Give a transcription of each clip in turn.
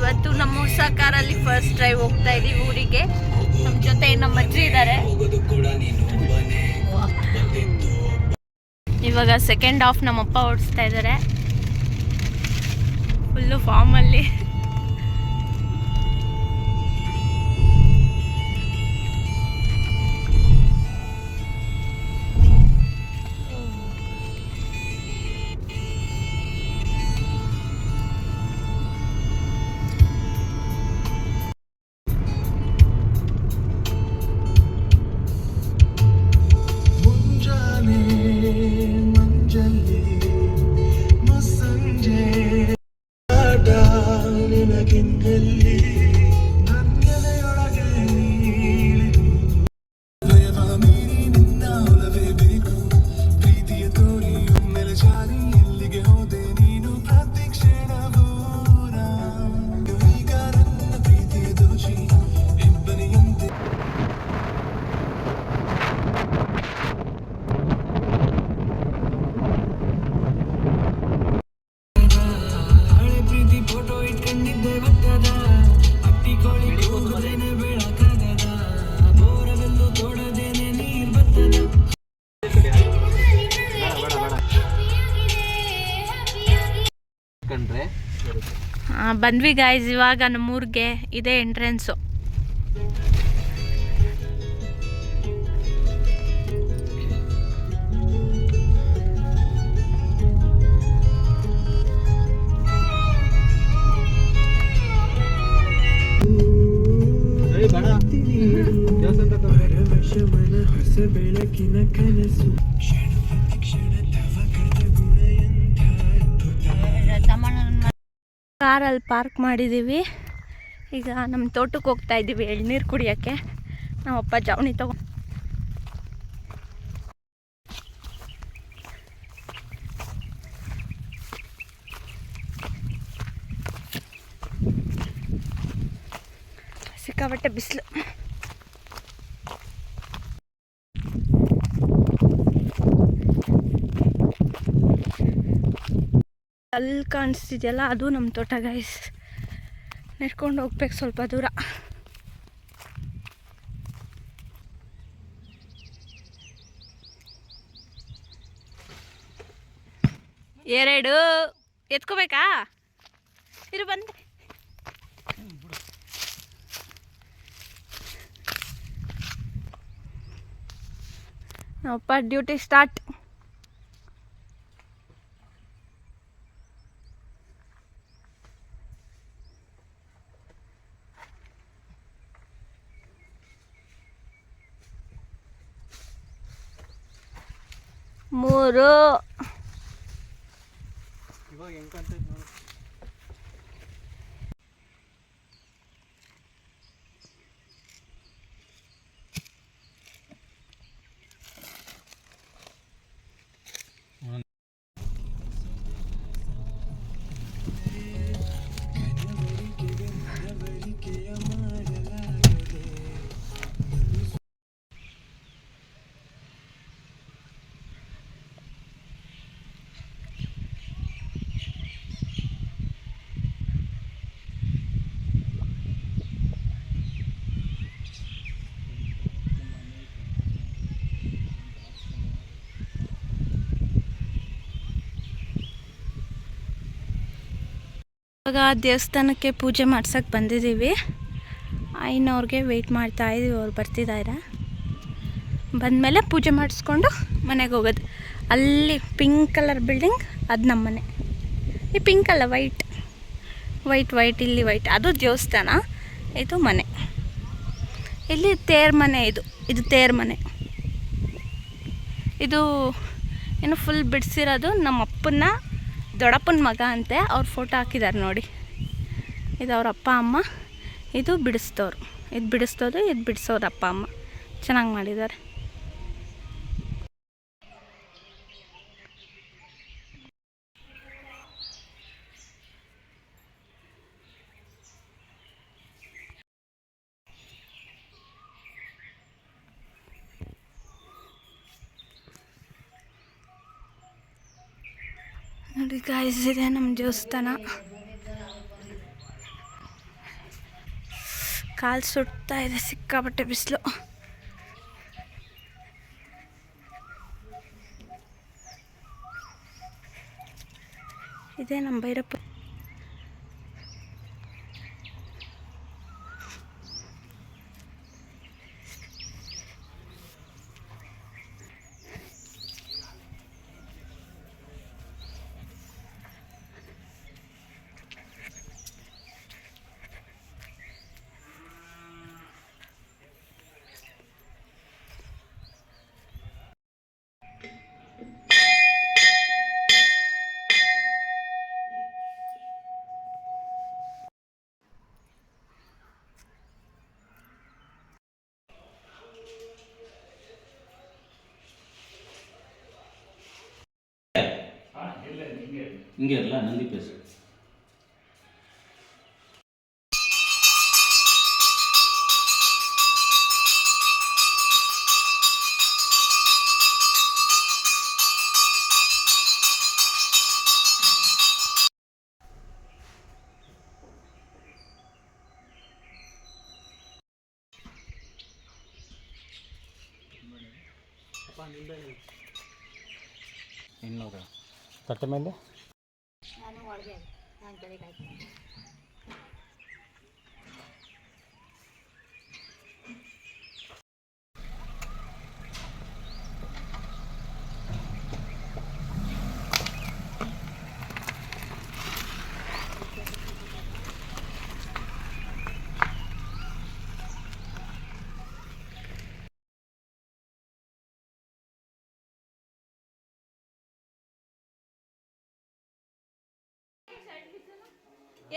ಇವತ್ತು ನಮ್ಮ ಹೊಸ ಕಾರಲ್ಲಿ ಫಸ್ಟ್ ಡ್ರೈವ್ ಹೋಗ್ತಾ ಇದೀವಿ ಊರಿಗೆ. ನಮ್ಮ ಜೊತೆ ನಮ್ಮ ಅಜ್ಜಿ ಇದ್ದಾರೆ. ಇವಾಗ ಸೆಕೆಂಡ್ ಹಾಫ್ ನಮ್ಮಪ್ಪ ಓಡಿಸ್ತಾ ಇದ್ದಾರೆ ಫುಲ್ಲು ಫಾರ್ಮಲ್ಲಿ. ಬಂದ್ವಿ ಗಾಯ್ಸ್, ಇವಾಗ ನಮ್ಮೂರಿಗೆ ಇದೇ ಎಂಟ್ರೆನ್ಸು. ಕಾರಲ್ಲಿ ಪಾರ್ಕ್ ಮಾಡಿದ್ದೀವಿ. ಈಗ ನಮ್ಮ ತೋಟಕ್ಕೆ ಹೋಗ್ತಾ ಇದ್ದೀವಿ ಎಳ್ನೀರು ಕುಡಿಯೋಕ್ಕೆ. ನಮ್ಮಪ್ಪ ಜಾವಣಿ ತಗೊಂಡು ಸಿಕ್ಕಾಪಟ್ಟೆ ಬಿಸಿಲು. ಅಲ್ಲಿ ಕಾಣಿಸ್ತಿದೆಯಲ್ಲ ಅದು ನಮ್ಮ ತೋಟ ಗೈಸ್. ನಡ್ಕೊಂಡು ಹೋಗ್ಬೇಕು ಸ್ವಲ್ಪ ದೂರ. ಎರಡು ಎತ್ಕೋಬೇಕಾ? ಇರು ಬಂದೆ. ನಮ್ಮಪ್ಪ ಡ್ಯೂಟಿ ಸ್ಟಾರ್ಟ್. ಮೂರು ಇವಾಗ ಹೆಂಗ್ ಕಾಣ್ತೈತೆ ನೋಡಿ. ಇವಾಗ ದೇವಸ್ಥಾನಕ್ಕೆ ಪೂಜೆ ಮಾಡ್ಸೋಕ್ಕೆ ಬಂದಿದ್ದೀವಿ. ಐನವ್ರಿಗೆ ವೆಯ್ಟ್ ಮಾಡ್ತಾಯಿದ್ದೀವಿ, ಅವ್ರು ಬರ್ತಿದ್ದಾರೆ. ಬಂದಮೇಲೆ ಪೂಜೆ ಮಾಡಿಸ್ಕೊಂಡು ಮನೆಗೆ ಹೋಗೋದು. ಅಲ್ಲಿ ಪಿಂಕ್ ಕಲರ್ ಬಿಲ್ಡಿಂಗ್ ಅದು ನಮ್ಮ ಮನೆ. ಈ ಪಿಂಕ್ ಅಲ್ಲ, ವೈಟ್ ವೈಟ್ ವೈಟ್ ಇಲ್ಲಿ ವೈಟ್, ಅದು ದೇವಸ್ಥಾನ, ಇದು ಮನೆ. ಇಲ್ಲಿ ತೇರ್ ಮನೆ, ಇದು ತೇರ್ ಮನೆ. ಇದು ಏನು ಫುಲ್ ಬಿಡಿಸಿರೋದು ನಮ್ಮ ಅಪ್ಪನ ದೊಡ್ಡಪ್ಪನ ಮಗ ಅಂತೆ. ಅವ್ರ ಫೋಟೋ ಹಾಕಿದ್ದಾರೆ ನೋಡಿ. ಇದು ಅವ್ರ ಅಪ್ಪ ಅಮ್ಮ, ಇದು ಬಿಡಿಸ್ತವ್ರು. ಇದು ಬಿಡಿಸ್ತೋದು, ಇದು ಬಿಡಿಸೋದು ಅಪ್ಪ ಅಮ್ಮ. ಚೆನ್ನಾಗಿ ಮಾಡಿದ್ದಾರೆ. ನೋಡಿ ಗಾಯ್ಸ್, ಇದೆ ನಮ್ಮ ದೇವಸ್ಥಾನ. ಕಾಲು ಸುಡ್ತಾ ಇದೆ, ಸಿಕ್ಕಾಪಟ್ಟೆ ಬಿಸಿಲು. ಇದೇ ನಮ್ಮ ಭೈರಪ್ಪ. ಹಿಂಗೆ ಇರಲ್ಲ ನಂದಿ ಪ್ಲೇಸ್. ತಟ್ಟೆ ಮೇಲೆ ನಾನು ಒಳಗೆ ನಾನು ಕಲಿಕಾಯ್ತು.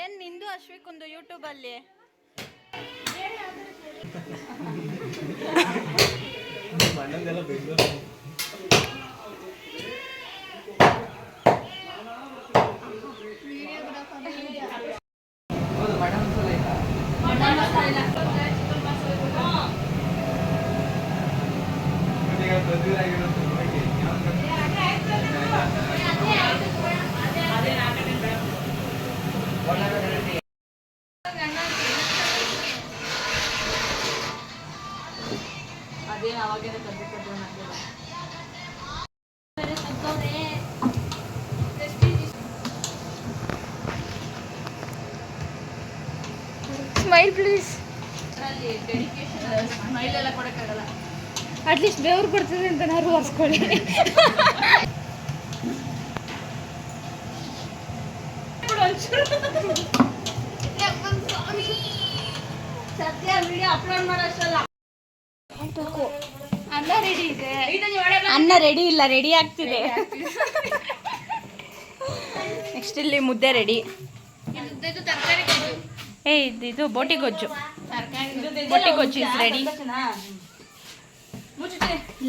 ಏನು ನಿಂದು ಅಶ್ವಿಕೊಂದು ಯೂಟ್ಯೂಬಲ್ಲಿ ಸ್ಮೈಲ್ ಪ್ಲೀಸ್. ಸ್ಮೈಲ್ ಎಲ್ಲ ಕೊಡೋಕ್ಕಾಗಲ್ಲ. ಅಟ್ಲೀಸ್ಟ್ ಬೆವರು ಬರ್ತದೆ ಅಂತ ನಾವು ಒರೆಸ್ಕೊಳ್ಳಿ. ಸತ್ಯ ವಿಡಿಯೋ ಅಪ್ಲೋಡ್ ಮಾಡೋಷ್ಟಲ್ಲ. ಅನ್ನ ರೆಡಿ ಇದೆ. ಅನ್ನ ರೆಡಿ ಇಲ್ಲ, ರೆಡಿ ಆಗ್ತಿದೆ. ನೆಕ್ಸ್ಟ್ ಇಲ್ಲಿ ಮುದ್ದೆ ರೆಡಿ. ತರಕಾರಿ ಇದು ಬೋಟಿ ಗೊಜ್ಜು. ಬೋಟಿ ಗೊಜ್ಜು ಇಸ್ ರೆಡಿ.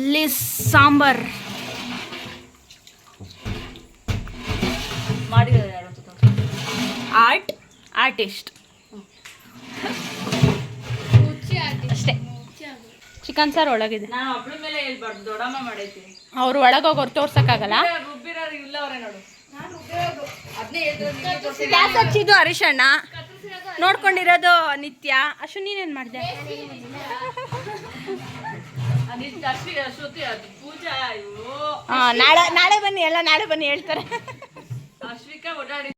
ಇಲ್ಲಿ ಸಾಂಬಾರ್ ಮಾಡಿದ್ದಾರೆ ಯಾರು ಆರ್ಟಿಸ್ಟ್ ಅಷ್ಟೇ. ಚಿಕನ್ ಸಾರು ಒಳಗಿದೆ. ನಾನು ಒಬ್ಬಳ ಮೇಲೆ ಹೇಳ್ಬಾರ್ದು, ದೊಡ್ಡಮ್ಮ ಮಾಡೈತಿ. ಅವ್ರು ಒಳಗೋಗೋರು ತೋರ್ಸಕ್ಕಾಗಲ್ಲ. ರುಬ್ಬಿರೋರು ಇಲ್ಲ ಅವರೇ ನೋಡು. ಗ್ಯಾಸ್ ಹಚ್ಚಿದ್ದು ಹರೀಶಣ್ಣ, ನೋಡ್ಕೊಂಡಿರೋದು ನಿತ್ಯ. ಅಶು ನೀನೇನು ಮಾಡಿದೆ? ಪೂಜಾ ನಾಳೆ ಬನ್ನಿ, ಎಲ್ಲ ನಾಳೆ ಬನ್ನಿ ಹೇಳ್ತಾರೆ. ಅಶ್ವಿಕಾ ಓಡಾಡಿ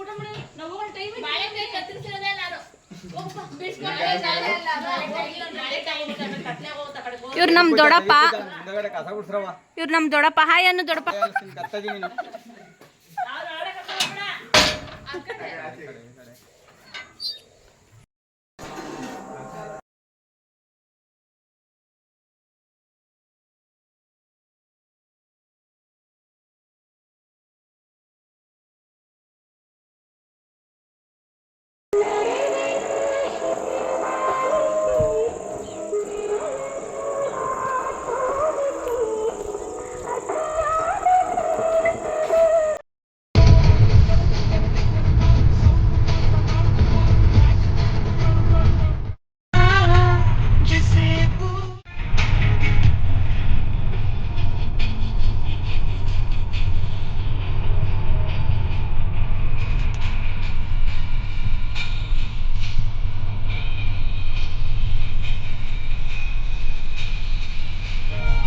ಊಟ ಮಾಡಿ ನಾವು ಟೈಮ್ ಇವ್ರು ನಮ್ಮ ದೊಡ್ಡಪ್ಪ. ಹಾಯ್ ಅನ್ನು ದೊಡ್ಡಪ್ಪ.